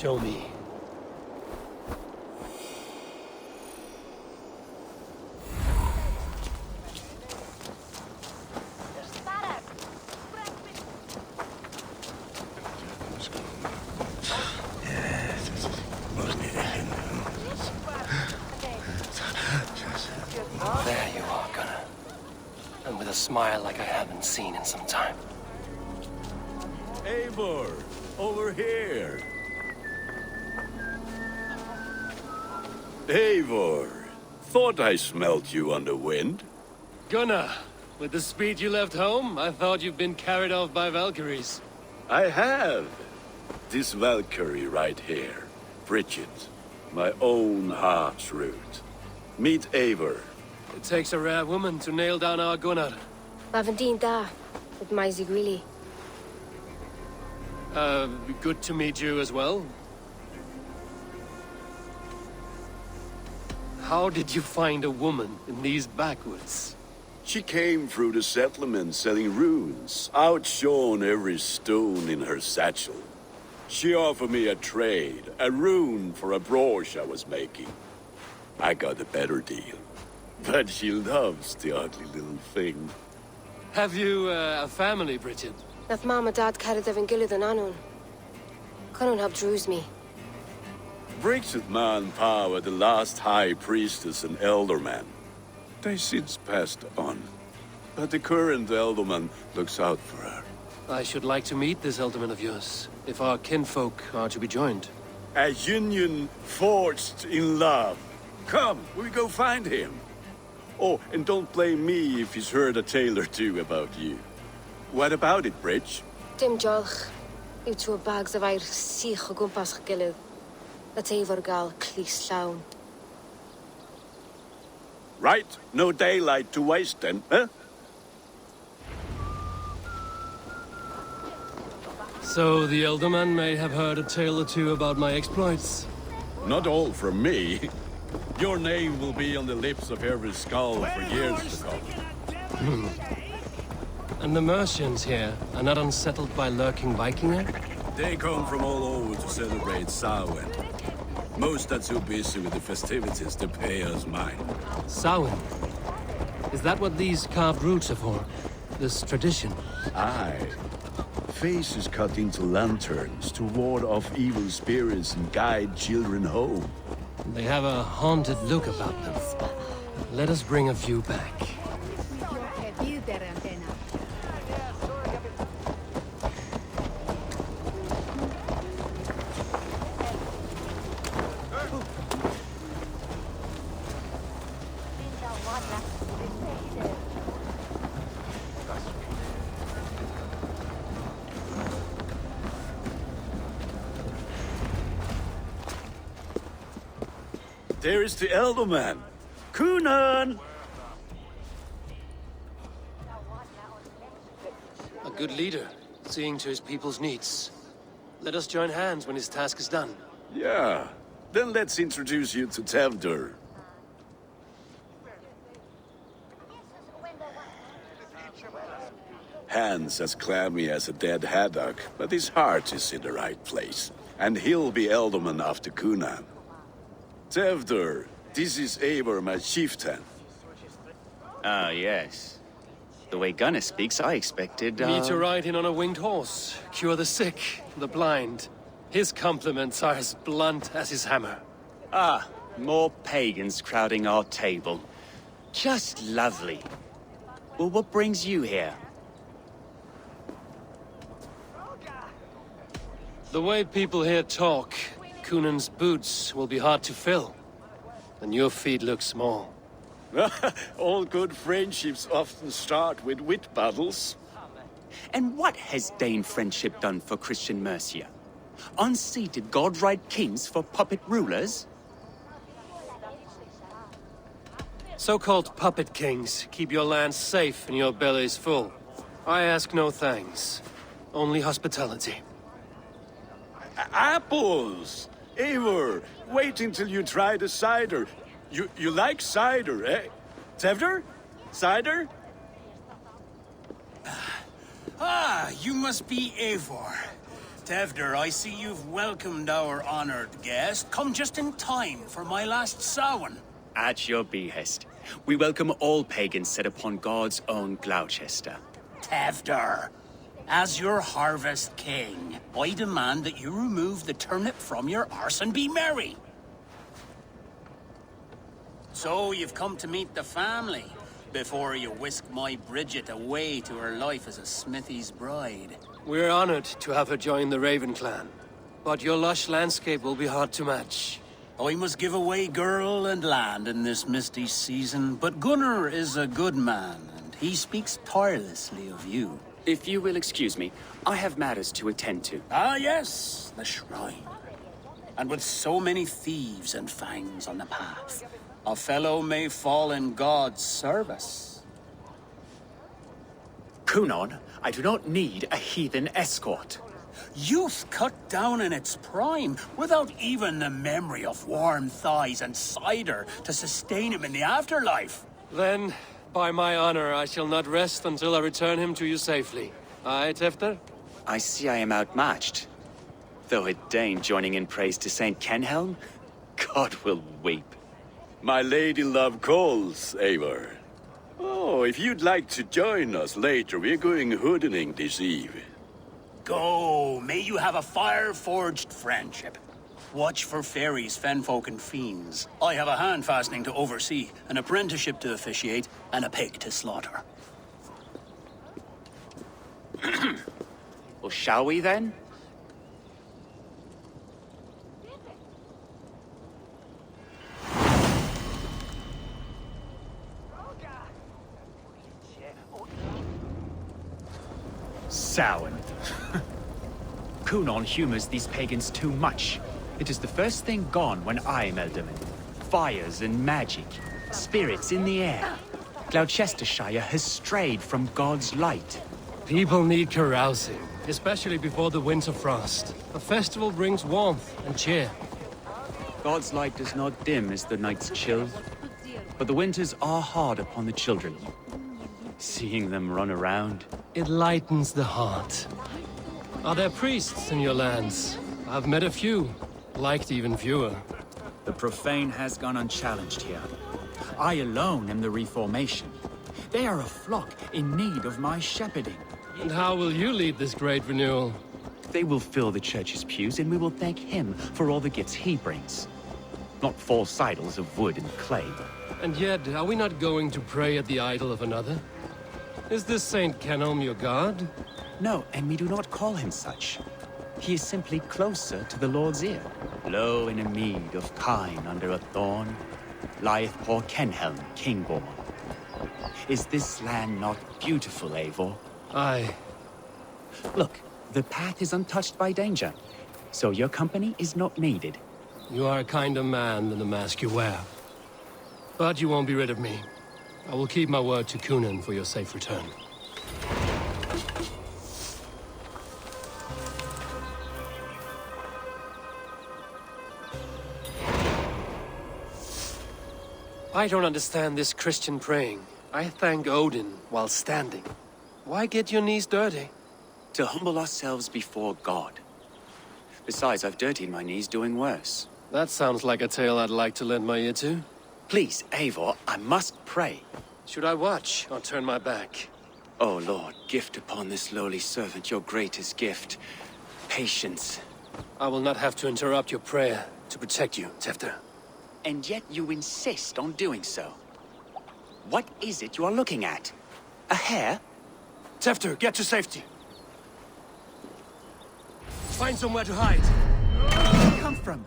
Show me. There you are, Gunnar. And with a smile like I haven't seen in some time. Eivor, over here. Eivor, thought I smelt you on the wind. Gunnar, with the speed you left home, I thought you'd been carried off by Valkyries. I have. This Valkyrie right here, Bridget, my own heart's root. Meet Eivor. It takes a rare woman to nail down our Gunnar. Lavendine da, with Maisy Greeley. Good to meet you as well. How did you find a woman in these backwoods? She came through the settlement selling runes, outshone every stone in her satchel. She offered me a trade, a rune for a brooch I was making. I got a better deal. But she loves the ugly little thing. Have you a family, Bridget? Nath Mom and Dad carried Evan Gillard and Anun. Conun helped druise me. Bridget Manpower, the last high priestess and elderman. They since passed on. But the current elderman looks out for her. I should like to meet this ealdorman of yours, if our kinfolk are to be joined. A union forged in love. Come, we go find him. Oh, and don't blame me if he's heard a tale or two about you. What about it, Bridge? Dim Jolch. You two bags of air sich o gwmpas gilydd. Let Eivor gal clis llawn. Right, no daylight to waste then, huh? So the ealdorman may have heard a tale or two about my exploits. Not all from me. Your name will be on the lips of every skull for years to come. And the Mercians here are not unsettled by lurking Vikinger? They come from all over to celebrate Samhain. Most are too busy with the festivities to pay us mind. Samhain? Is that what these carved roots are for? This tradition? Aye. Faces cut into lanterns to ward off evil spirits and guide children home. They have a haunted look about them. Let us bring a few back. There is the Elderman. Kunan! A good leader, seeing to his people's needs. Let us join hands when his task is done. Yeah. Then let's introduce you to Tevdur. Hands as clammy as a dead haddock, but his heart is in the right place. And he'll be Elderman after Kunan. Tevdur, this is Eivor, my chieftain. Ah, yes. The way Gunnar speaks, I expected, Me to ride in on a winged horse, cure the sick, the blind. His compliments are as blunt as his hammer. Ah, more pagans crowding our table. Just lovely. Well, what brings you here? The way people here talk, Kunan's boots will be hard to fill. And your feet look small. All good friendships often start with wit battles. And what has Dane friendship done for Christian Mercia? Unseated godright kings for puppet rulers? So-called puppet kings keep your lands safe and your bellies full. I ask no thanks, only hospitality. Apples! Eivor, wait until you try the cider. You like cider, eh? Tevdur? Cider? Ah, you must be Eivor. Tevder, I see you've welcomed our honored guest. Come just in time for my last Samhain. At your behest. We welcome all pagans set upon God's own Gloucester. Tevder, as your harvest king, I demand that you remove the turnip from your arse and be merry. So you've come to meet the family, before you whisk my Bridget away to her life as a smithy's bride. We're honored to have her join the Raven clan. But your lush landscape will be hard to match. I must give away girl and land in this misty season, but Gunnar is a good man, and he speaks tirelessly of you. If you will excuse me, I have matters to attend to. Ah, yes, the shrine. And with so many thieves and fangs on the path, a fellow may fall in God's service. Kunon, I do not need a heathen escort. Youth cut down in its prime, without even the memory of warm thighs and cider to sustain him in the afterlife. Then, by my honor, I shall not rest until I return him to you safely. Aye, Tefter? I see I am outmatched. Though a Dane joining in praise to Saint Kenhelm, God will weep. My lady love calls, Eivor. Oh, if you'd like to join us later, we're going hoodening this eve. Go, may you have a fire-forged friendship. Watch for fairies, fenfolk, and fiends. I have a hand fastening to oversee, an apprenticeship to officiate, and a pig to slaughter. Well, shall we then? Samhain. Kunon humors these pagans too much. It is the first thing gone when I am Elderman. Fires and magic, spirits in the air. Gloucestershire has strayed from God's light. People need carousing, especially before the winter frost. A festival brings warmth and cheer. God's light does not dim as the nights chill, but the winters are hard upon the children. Seeing them run around. It lightens the heart. Are there priests in your lands? I've met a few, liked even fewer. The profane has gone unchallenged here. I alone am the Reformation. They are a flock in need of my shepherding. And how will you lead this great renewal? They will fill the church's pews, and we will thank him for all the gifts he brings. Not false idols of wood and clay. And yet, are we not going to pray at the idol of another? Is this Saint Kenelm your god? No, and we do not call him such. He is simply closer to the Lord's ear. Low in a mead of kine under a thorn, lieth poor Kenhelm, kingborn. Is this land not beautiful, Eivor? Aye. Look, the path is untouched by danger, so your company is not needed. You are a kinder man than the mask you wear. But you won't be rid of me. I will keep my word to Kunan for your safe return. I don't understand this Christian praying. I thank Odin while standing. Why get your knees dirty? To humble ourselves before God. Besides, I've dirtied my knees doing worse. That sounds like a tale I'd like to lend my ear to. Please, Eivor, I must pray. Should I watch or turn my back? Oh Lord, gift upon this lowly servant your greatest gift. Patience. I will not have to interrupt your prayer to protect you, Tefter. And yet you insist on doing so. What is it you are looking at? A hare? Tefter, get to safety. Find somewhere to hide. Where did it come from?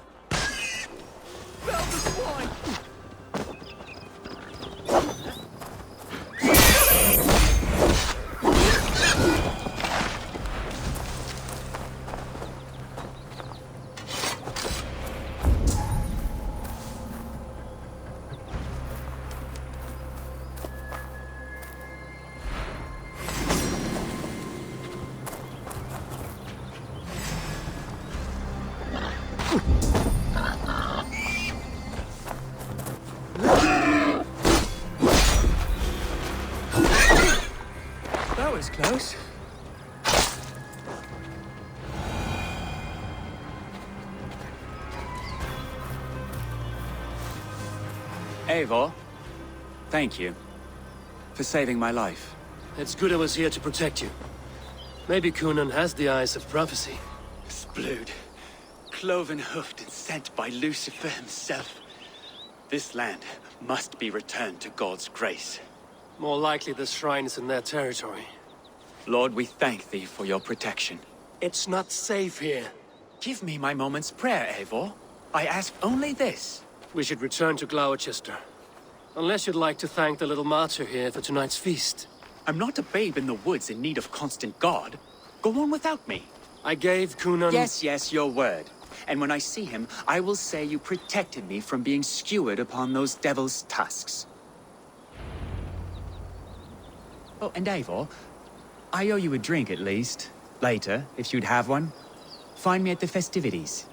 That was close. Eivor, thank you for saving my life. It's good I was here to protect you. Maybe Cunan has the eyes of prophecy. Splood, cloven-hoofed and sent by Lucifer himself. This land must be returned to God's grace. More likely the shrine is in their territory. Lord, we thank thee for your protection. It's not safe here. Give me my moment's prayer, Eivor. I ask only this. We should return to Gloucester. Unless you'd like to thank the little martyr here for tonight's feast. I'm not a babe in the woods in need of constant guard. Go on without me. I gave Cunan... Yes, your word. And when I see him, I will say you protected me from being skewered upon those devil's tusks. Oh, and Eivor, I owe you a drink at least. Later, if you'd have one. Find me at the festivities.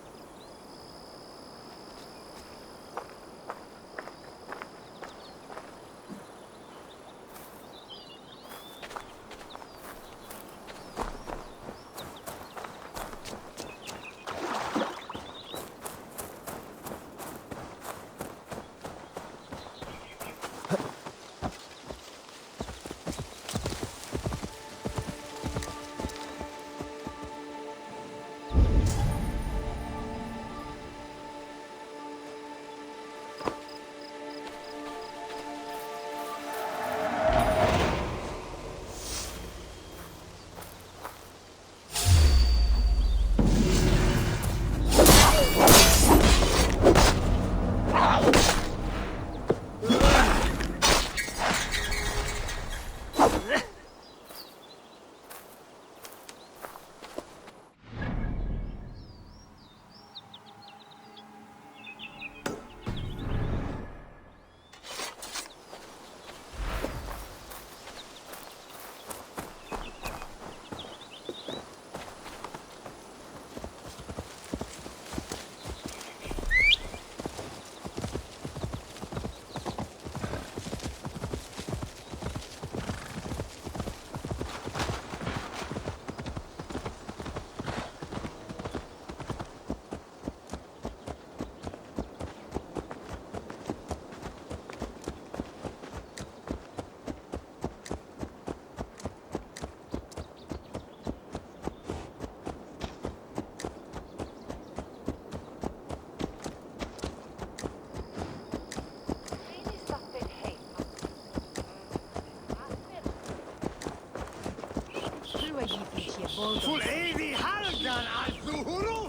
Full evig halvdan al-zuhuru!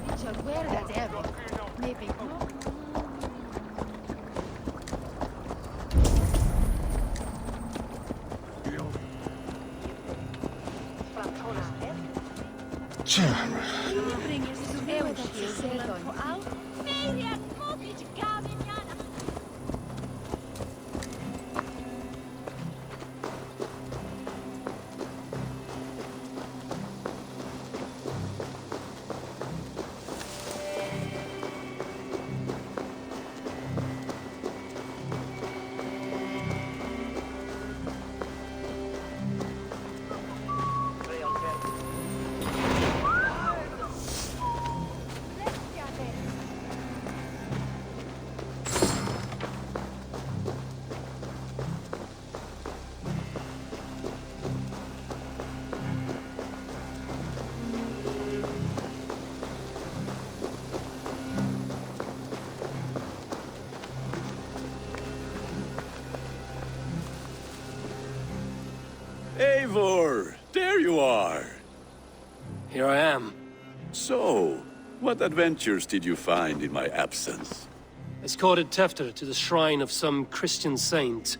Richard, where that ever? Maybe. Eivor, there you are. Here I am. So, what adventures did you find in my absence? Escorted Tefter to the shrine of some Christian saint.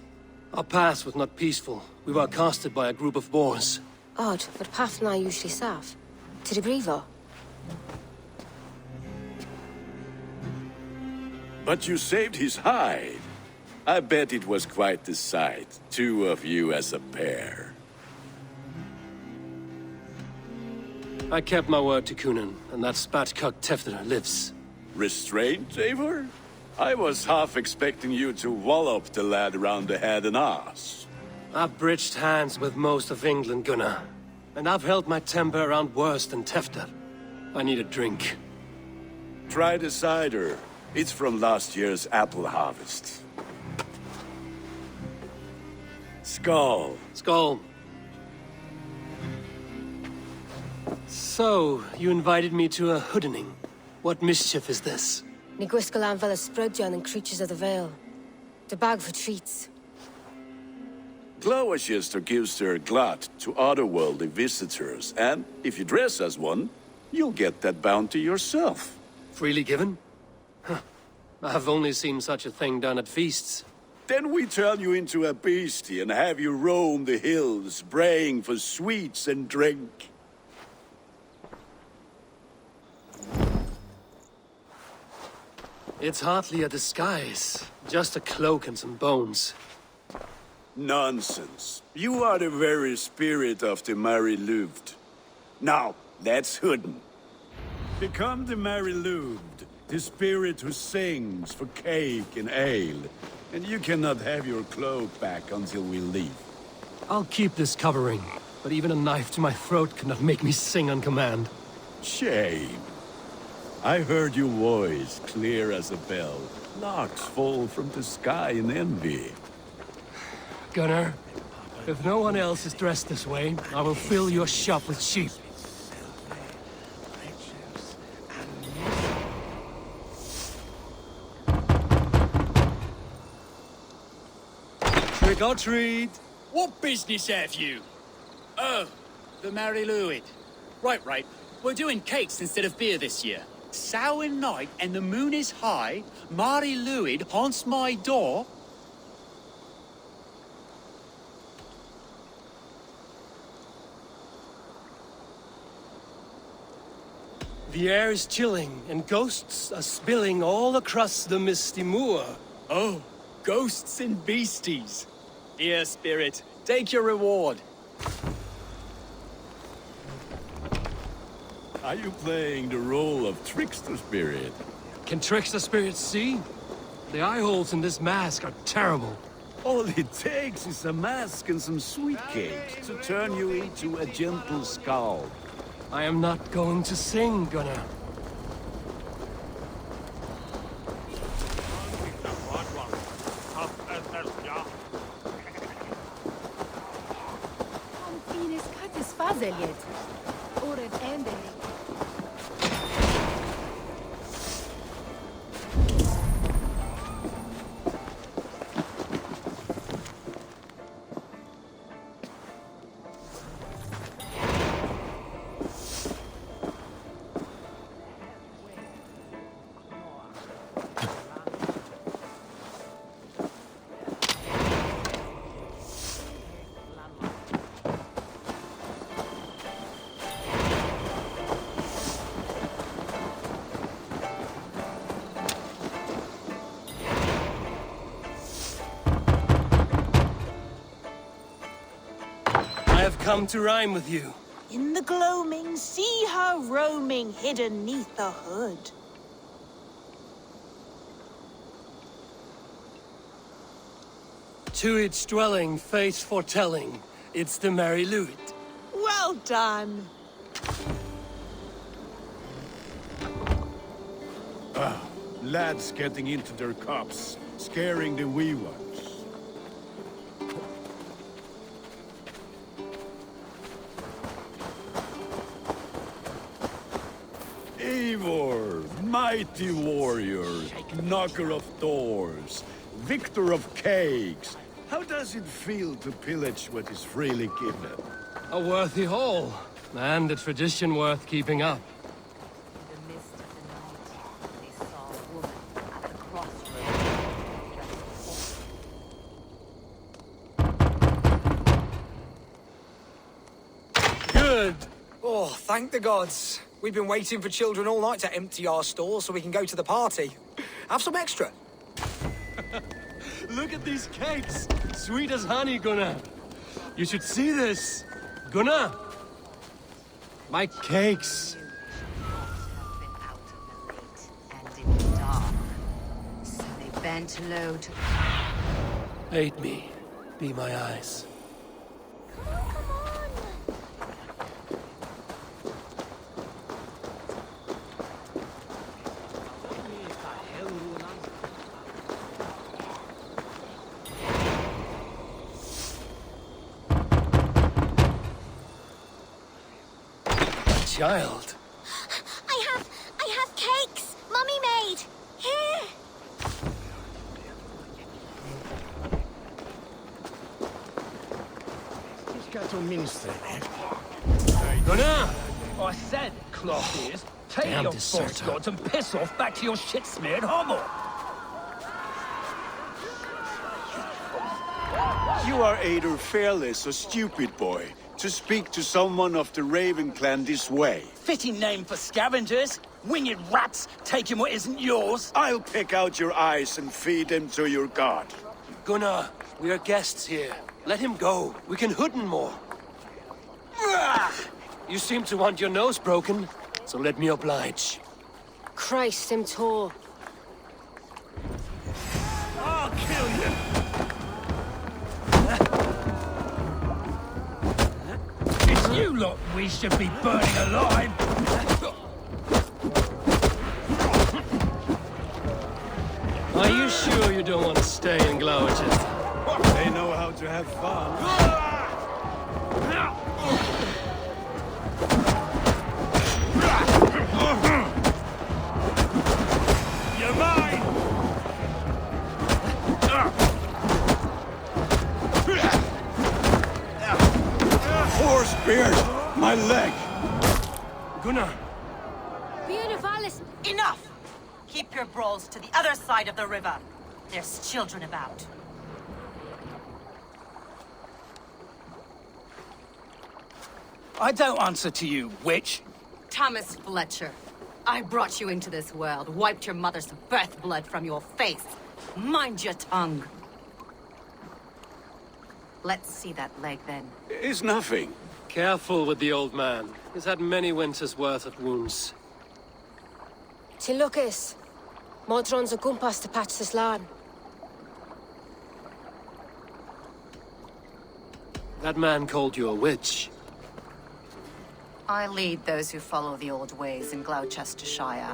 Our path was not peaceful. We were accosted by a group of boars. Odd, but path na usually safe. To the Brivo. But you saved his hide. I bet it was quite the sight, two of you as a pair. I kept my word to Cunan, and that spatcock Tefter lives. Restraint, Eivor? I was half expecting you to wallop the lad around the head and ass. I've bridged hands with most of England, Gunnar. And I've held my temper around worse than Tefter. I need a drink. Try the cider. It's from last year's apple harvest. Skull. Skull. So, you invited me to a hoodening. What mischief is this? Ní gwisgo an fel ysbrydion and creatures of the Vale. The bag for treats. Gloucester gives their glut to otherworldly visitors, and if you dress as one, you'll get that bounty yourself. Freely given? Huh. I've only seen such a thing done at feasts. Then we turn you into a beastie and have you roam the hills, braying for sweets and drink. It's hardly a disguise. Just a cloak and some bones. Nonsense. You are the very spirit of the Mary Louved. Now, that's Hooden. Become the Mary Louved, the spirit who sings for cake and ale. And you cannot have your cloak back until we leave. I'll keep this covering, but even a knife to my throat cannot make me sing on command. Shame. I heard your voice clear as a bell. Larks fall from the sky in envy. Gunnar, if no one else is dressed this way, I will fill your shop with sheep. Trick or treat! What business have you? Oh, the Mary Louid. Right. We're doing cakes instead of beer this year. Sour night and the moon is high. Mary Louid haunts my door. The air is chilling, and ghosts are spilling all across the misty moor. Oh, ghosts and beasties. Here, spirit, take your reward. Are you playing the role of trickster spirit? Can trickster spirits see? The eye holes in this mask are terrible. All it takes is a mask and some sweet cakes to turn you into a gentle skull. I am not going to sing, Gunnar. I have come to rhyme with you. In the gloaming, see her roaming, hidden neath the hood. To each dwelling, fate foretelling, it's the Mary Louid. Well done. Lads getting into their cups, scaring the wee ones. Eivor, mighty warrior, knocker of doors, victor of cakes. How does it feel to pillage what is freely given? A worthy haul, and a tradition worth keeping up. In the mist of the night, they saw a woman at the crossroads, dressed Good! Oh, thank the gods. We've been waiting for children all night to empty our stores so we can go to the party. Have some extra. Look at these cakes! Sweet as honey, Gunnar! You should see this! Gunnar! My cakes! have been out in the late and in the dark. So they bent low to Aid me. Be my eyes. child. I have cakes. Mummy made. Here. He's got to minister, eh? Gunnar! I said, cloth ears, take Damn your deserter. false gods and piss off back to your shit-smeared hovel. You are either fearless or stupid, boy, to speak to someone of the Raven clan this way. Fitting name for scavengers. Winged rats taking what isn't yours. I'll pick out your eyes and feed them to your god. Gunnar, we are guests here. Let him go. We can hood him more. You seem to want your nose broken, so let me oblige. Christ, him tall. I'll kill you. It's you lot we should be burning alive. Are you sure you don't want to stay in Glowerton? They know how to have fun. You're mine! Four spears! My leg! Gunnar! Enough! Keep your brawls to the other side of the river. There's children about. I don't answer to you, witch. Thomas Fletcher, I brought you into this world, wiped your mother's birth blood from your face. Mind your tongue. Let's see that leg, then. It's nothing. Careful with the old man. He's had many winters' worth of wounds. Tilukis. Modron's a gumpas to patch this land. That man called you a witch. I lead those who follow the old ways in Gloucestershire,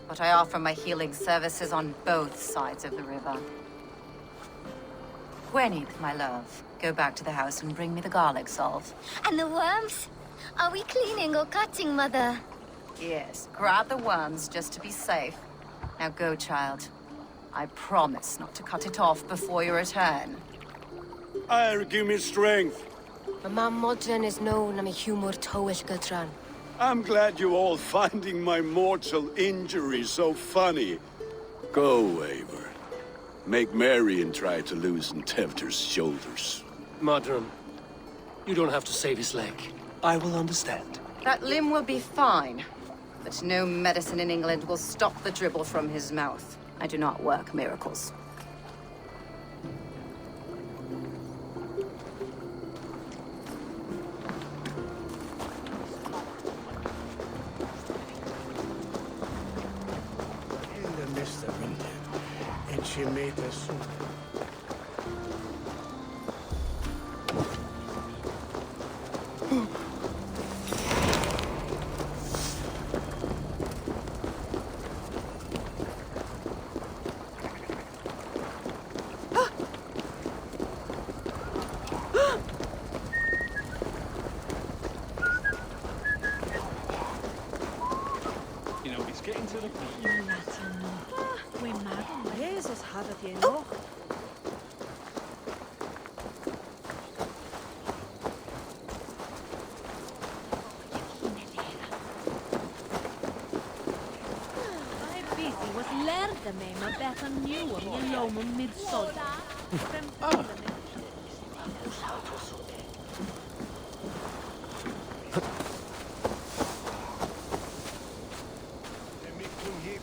but I offer my healing services on both sides of the river. Gweneth, my love, go back to the house and bring me the garlic salve. And the worms? Are we cleaning or cutting, Mother? Yes, grab the worms just to be safe. Now go, child. I promise not to cut it off before your return. Give me strength. My mam Modron is known am a humor towish gudran. I'm glad you all finding my mortal injury so funny. Go, Eivor. Make merry and try to loosen Tevter's shoulders. Modron, you don't have to save his leg. I will understand. That limb will be fine, but no medicine in England will stop the dribble from his mouth. I do not work miracles. Mr. Winter, and she made us soup. You know, it's getting to the point. Jezus, had het hier nog? was lärde mig med bättre njua med lomen med sådda.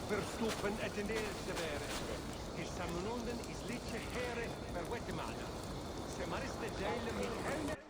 Verstoppen het in de eerste wereld. Is Samnonden is liedje heren per wettemana. Se mariste delen met